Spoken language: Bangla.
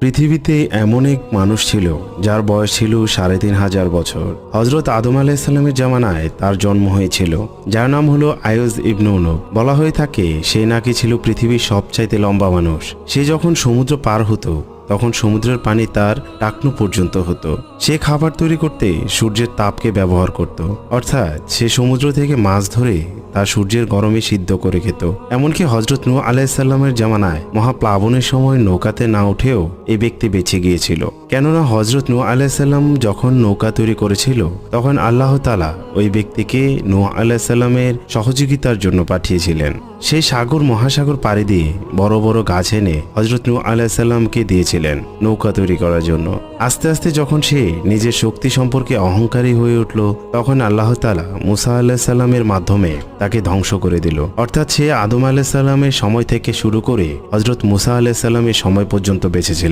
পৃথিবীতে এমন এক মানুষ ছিল যার বয়স ছিল ৩,৫০০ বছর। হজরত আদম আলাইহিসসালামের জামানায় তার জন্ম হয়েছিল, যার নাম হলো আয়ুজ ইবনে নূহ। বলা হয়ে থাকে সে নাকি ছিল পৃথিবীর সবচাইতে লম্বা মানুষ। সে যখন সমুদ্র পার হতো তখন সমুদ্রের পানি তার টাকনু পর্যন্ত হতো। সে খাবার তৈরি করতে সূর্যের তাপকে ব্যবহার করত, অর্থাৎ সে সমুদ্র থেকে মাছ ধরে তা সূর্যের গরমে সিদ্ধ করে খেত। এমনকি হজরত নূহ আলাইহিসসালামের জামানায় মহাপ্লাবনের সময় নৌকাতে না উঠেও এই ব্যক্তি বেঁচে গিয়েছিল। কেননা হজরত নূহ আলাইহিসসালাম যখন নৌকা তৈরি করেছিল তখন আল্লাহ তাআলা ওই ব্যক্তিকে নূহ আলাইহিসসালামের সহযোগিতার জন্য পাঠিয়েছিলেন। সেই সাগর মহাসাগর পাড়ি দিয়ে বড় বড় গাছ এনে হজরত নূহ আলাইহিসসালামকে দিয়েছিলেন নৌকা তৈরি করার জন্য। আস্তে আস্তে যখন সে নিজের শক্তি সম্পর্কে অহংকারী হয়ে উঠল তখন আল্লাহ তাআলা মূসা আলাইহিসসালামের মাধ্যমে তাকে ধ্বংস করে দিল। অর্থাৎ সে আদম আলাইহিসসালামের সময় থেকে শুরু করে হজরত মূসা আলাইহিসসালামের সময় পর্যন্ত বেঁচে ছিলেন।